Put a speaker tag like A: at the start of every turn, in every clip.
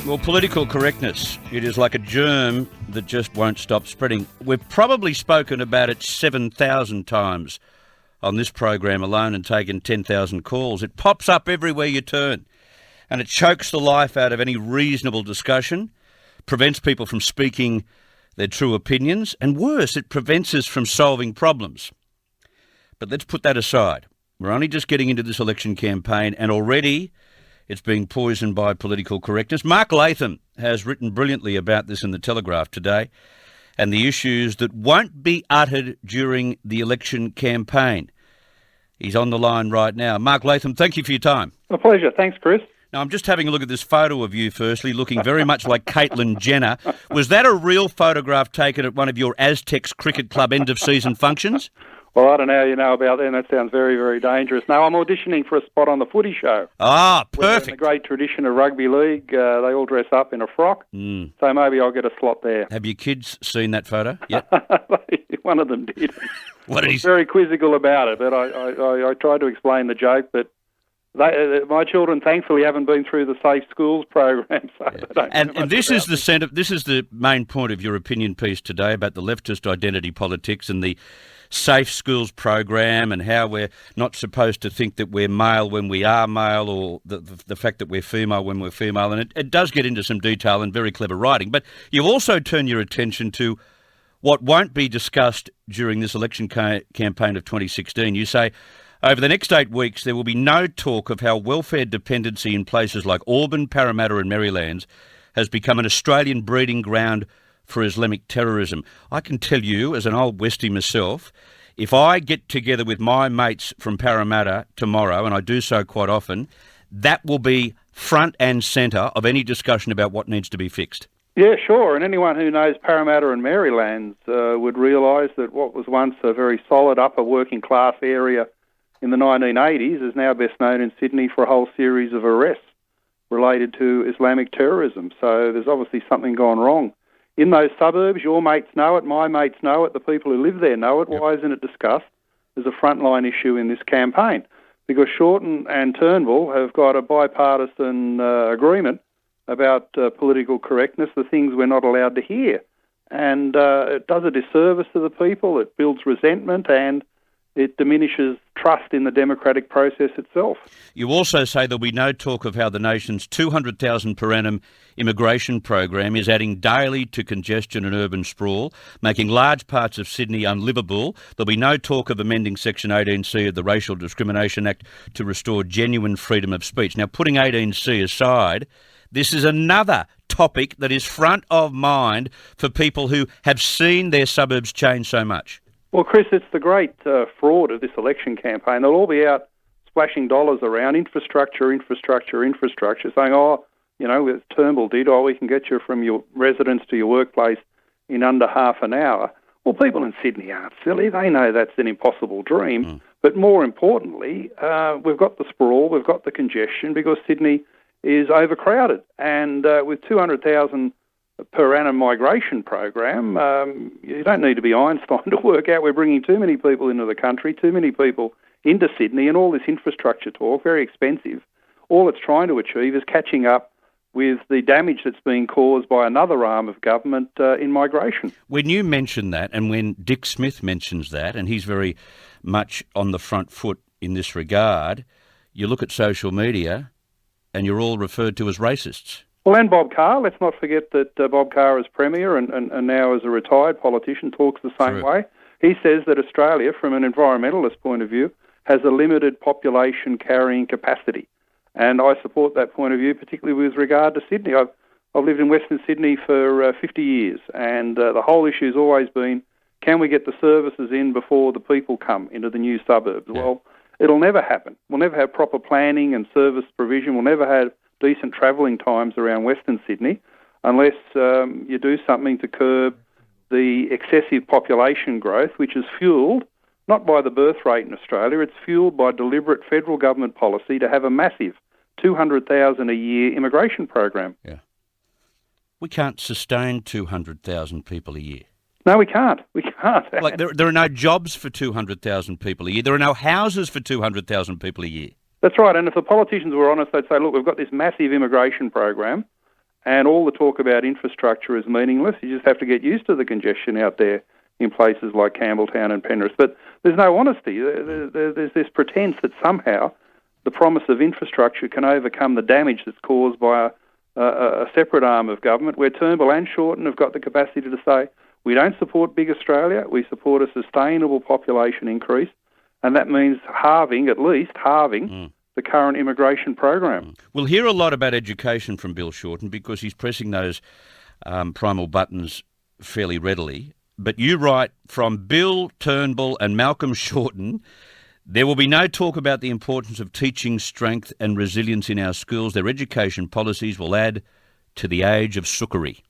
A: Well, political correctness, it is like a germ that just won't stop spreading. We've probably spoken about it 7,000 times on this program alone and taken 10,000 calls. It pops up everywhere you turn, and it chokes the life out of any reasonable discussion, prevents people from speaking their true opinions, and worse, it prevents us from solving problems. But let's put that aside. We're only just getting into this election campaign, and already it's being poisoned by political correctness. Mark Latham has written brilliantly about this in The Telegraph today and the issues that won't be uttered during the election campaign. He's on the line right now. Mark Latham, thank you for your time.
B: A pleasure. Thanks, Chris.
A: Now, I'm just having a look at this photo of you, firstly, looking very much like Caitlyn Jenner. Was that a real photograph taken at one of your Aztecs Cricket Club end-of-season functions?
B: Well, I don't know how you know about that. That sounds very, very dangerous. No, I'm auditioning for a spot on the footy show.
A: Ah, perfect.
B: We're in the great tradition of rugby league. They all dress up in a frock, so maybe I'll get a slot there.
A: Have your kids seen that photo yet?
B: One of them did.
A: What did he say?
B: Very quizzical about it, but I tried to explain the joke, but my children thankfully haven't been through the Safe Schools program, so they don't know
A: and this is this is the main point of your opinion piece today about the leftist identity politics and the Safe Schools program and how we're not supposed to think that we're male when we are male, or the fact that we're female when we're female. And it does get into some detail and very clever writing. But you also turn your attention to what won't be discussed during this election campaign of 2016. You say, over the next 8 weeks, there will be no talk of how welfare dependency in places like Auburn, Parramatta and Marylands has become an Australian breeding ground for Islamic terrorism. I can tell you, as an old Westie myself, if I get together with my mates from Parramatta tomorrow, and I do so quite often, that will be front and centre of any discussion about what needs to be fixed.
B: Yeah, sure. And anyone who knows Parramatta and Marylands would realise that what was once a very solid upper working class area in the 1980s is now best known in Sydney for a whole series of arrests related to Islamic terrorism. So there's obviously something gone wrong in those suburbs. Your mates know it, my mates know it, the people who live there know it. Yep. Why isn't it discussed as a frontline issue in this campaign? Because Shorten and Turnbull have got a bipartisan agreement about political correctness, the things we're not allowed to hear. And it does a disservice to the people, it builds resentment, and it diminishes trust in the democratic process itself.
A: You also say there'll be no talk of how the nation's 200,000 per annum immigration program is adding daily to congestion and urban sprawl, making large parts of Sydney unlivable. There'll be no talk of amending Section 18C of the Racial Discrimination Act to restore genuine freedom of speech. Now, putting 18C aside, this is another topic that is front of mind for people who have seen their suburbs change so much.
B: Well, Chris, it's the great fraud of this election campaign. They'll all be out splashing dollars around infrastructure, saying, oh, you know, as Turnbull did, we can get you from your residence to your workplace in under half an hour. Well, people in Sydney aren't silly. They know that's an impossible dream. But more importantly, we've got the sprawl, we've got the congestion because Sydney is overcrowded. And with 200,000 per annum migration program, you don't need to be Einstein to work out we're bringing too many people into the country, too many people into Sydney, and all this infrastructure talk, very expensive. All it's trying to achieve is catching up with the damage that's being caused by another arm of government in migration.
A: When you mention that, and when Dick Smith mentions that, and he's very much on the front foot in this regard, you look at social media and you're all referred to as racists.
B: Well, and Bob Carr, let's not forget that Bob Carr as Premier and now as a retired politician talks the same way. He says that Australia, from an environmentalist point of view, has a limited population carrying capacity. And I support that point of view, particularly with regard to Sydney. I've lived in Western Sydney for 50 years, and the whole issue has always been, can we get the services in before the people come into the new suburbs? Yeah. Well, it'll never happen. We'll never have proper planning and service provision. We'll never have decent travelling times around Western Sydney unless you do something to curb the excessive population growth, which is fuelled not by the birth rate in Australia, it's fuelled by deliberate federal government policy to have a massive 200,000 a year immigration program.
A: Yeah. We can't sustain 200,000 people a year.
B: No, we can't. We can't.
A: Like there are no jobs for 200,000 people a year. There are no houses for 200,000 people a year.
B: That's right, and if the politicians were honest, they'd say, look, we've got this massive immigration program, and all the talk about infrastructure is meaningless. You just have to get used to the congestion out there in places like Campbelltown and Penrith. But there's no honesty. There's this pretense that somehow the promise of infrastructure can overcome the damage that's caused by a separate arm of government, where Turnbull and Shorten have got the capacity to say, we don't support big Australia, we support a sustainable population increase, and that means at least halving the current immigration program.
A: We'll hear a lot about education from Bill Shorten because he's pressing those primal buttons fairly readily. But you write, from Bill, Turnbull and Malcolm Shorten, there will be no talk about the importance of teaching strength and resilience in our schools. Their education policies will add to the age of sookery.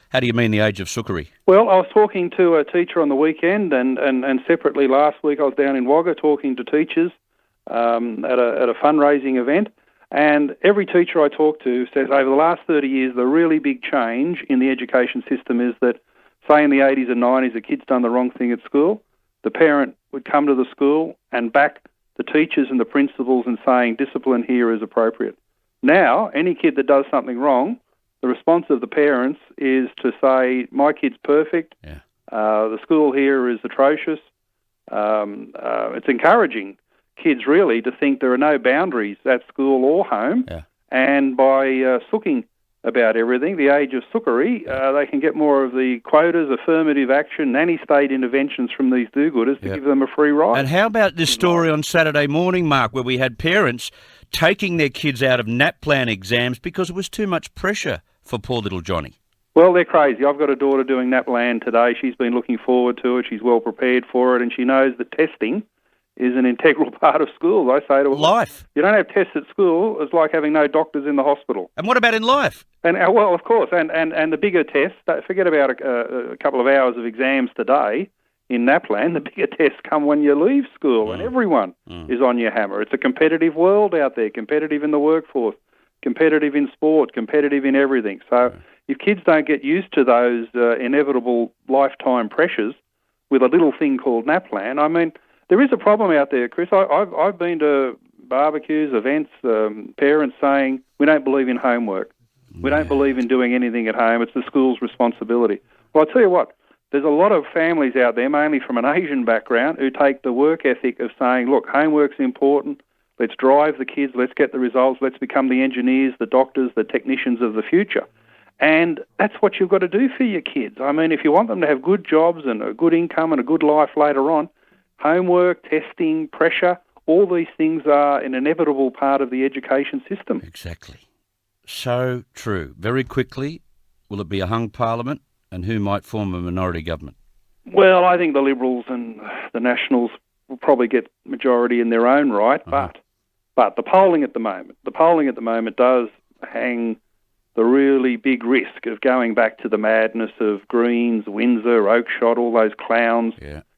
A: How do you mean the age of sookery?
B: Well, I was talking to a teacher on the weekend and separately last week I was down in Wagga talking to teachers at a fundraising event, and every teacher I talk to says over the last 30 years the really big change in the education system is that, say in the 80s and 90s, a kid's done the wrong thing at school, the parent would come to the school and back the teachers and the principals in saying discipline here is appropriate. Now, any kid that does something wrong, the response of the parents is to say, my kid's perfect, the school here is atrocious. It's encouraging kids really to think there are no boundaries at school or home, and by sooking about everything, the age of sookery, they can get more of the quotas, affirmative action, nanny state interventions from these do-gooders to give them a free ride.
A: And how about this story on Saturday morning, Mark, where we had parents taking their kids out of NAPLAN exams because it was too much pressure for poor little Johnny?
B: Well, they're crazy. I've got a daughter doing NAPLAN today. She's been looking forward to it. She's well prepared for it, and she knows that testing is an integral part of school. I say to her,
A: life.
B: You don't have tests at school. It's like having no doctors in the hospital.
A: And what about in life?
B: And well, of course, and the bigger tests, forget about a couple of hours of exams today in NAPLAN, the bigger tests come when you leave school, and everyone is on your hammer. It's a competitive world out there, competitive in the workforce, competitive in sport, competitive in everything. So if kids don't get used to those inevitable lifetime pressures with a little thing called NAPLAN, I mean, there is a problem out there, Chris. I've been to barbecues, events, parents saying, we don't believe in homework. We don't believe in doing anything at home. It's the school's responsibility. Well, I'll tell you what, there's a lot of families out there, mainly from an Asian background, who take the work ethic of saying, look, homework's important, let's drive the kids, let's get the results, let's become the engineers, the doctors, the technicians of the future. And that's what you've got to do for your kids. I mean, if you want them to have good jobs and a good income and a good life later on, homework, testing, pressure, all these things are an inevitable part of the education system.
A: Exactly. So true. Very quickly, will it be a hung parliament, and who might form a minority government? Well,
B: I think the Liberals and the Nationals will probably get majority in their own right, but the polling at the moment does hang the really big risk of going back to the madness of Greens, Windsor, Oakeshott, all those clowns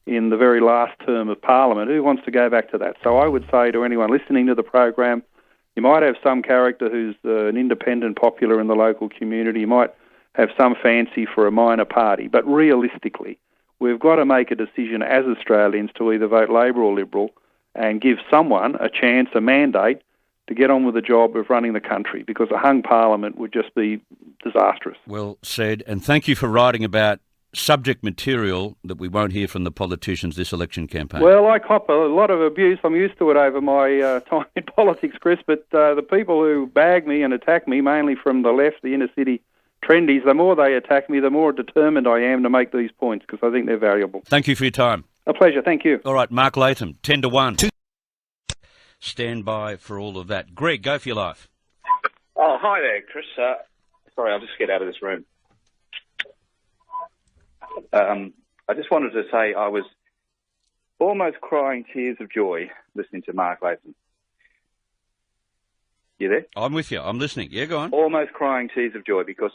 B: in the very last term of Parliament. Who wants to go back to that? So I would say to anyone listening to the program, you might have some character who's an independent popular in the local community. You might have some fancy for a minor party. But realistically, we've got to make a decision as Australians to either vote Labor or Liberal and give someone a chance, a mandate, to get on with the job of running the country, because a hung parliament would just be disastrous.
A: Well said, and thank you for writing about subject material that we won't hear from the politicians this election campaign.
B: Well, I cop a lot of abuse. I'm used to it over my time in politics, Chris, but the people who bag me and attack me, mainly from the left, the inner city trendies, the more they attack me, the more determined I am to make these points, because I think they're valuable.
A: Thank you for your time.
B: A pleasure, thank you.
A: All right, Mark Latham, 10-1. Stand by for all of that. Greg, go for your life.
C: Oh, hi there, Chris. Sorry, I'll just get out of this room. I just wanted to say I was almost crying tears of joy listening to Mark Latham. You there?
A: I'm with you. I'm listening. Yeah, go on.
C: Almost crying tears of joy, because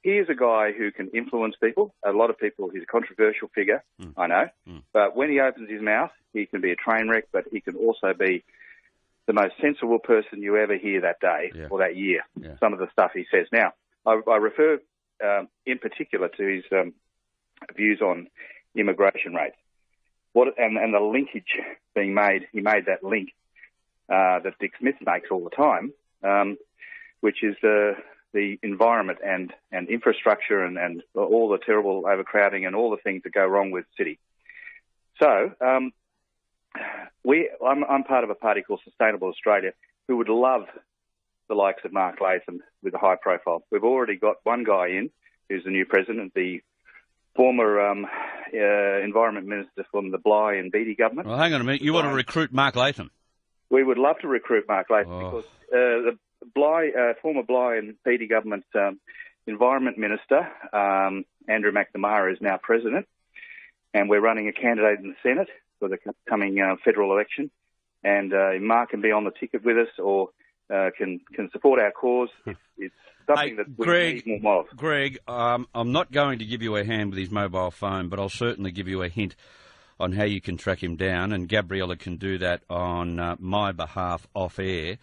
C: he is a guy who can influence people. A lot of people, he's a controversial figure, I know. But when he opens his mouth, he can be a train wreck, but he can also be the most sensible person you ever hear that day or that year, some of the stuff he says. Now, I refer in particular to his views on immigration rates. And the linkage being made, he made that link that Dick Smith makes all the time. which is the environment and infrastructure and all the terrible overcrowding and all the things that go wrong with the city. So I'm part of a party called Sustainable Australia who would love the likes of Mark Latham with a high profile. We've already got one guy in who's the new president, the former Environment Minister from the Bligh and Beattie government.
A: Well, hang on a minute. You want to recruit Mark Latham?
C: We would love to recruit Mark Latham because the former Bligh and Beattie government Environment Minister, Andrew McNamara, is now president, and we're running a candidate in the Senate for the coming federal election. And Mark can be on the ticket with us or can support our cause. It's something that we need more of.
A: Greg, I'm not going to give you a hand with his mobile phone, but I'll certainly give you a hint on how you can track him down, and Gabriella can do that on my behalf off air.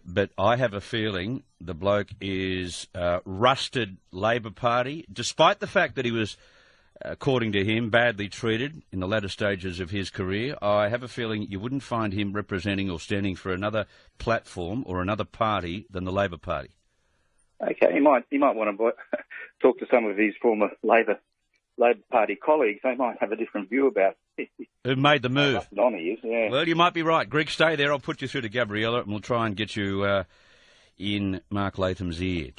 A: But I have a feeling the bloke is rusted Labor Party, despite the fact that he was, according to him, badly treated in the latter stages of his career. I have a feeling you wouldn't find him representing or standing for another platform or another party than the Labor Party.
C: Okay, he might want to talk to some of his former Labor Party colleagues. They might have a different view about
A: who made the move.
C: On he is, yeah.
A: Well, you might be right. Greg, stay there. I'll put you through to Gabriella and we'll try and get you in Mark Latham's ear.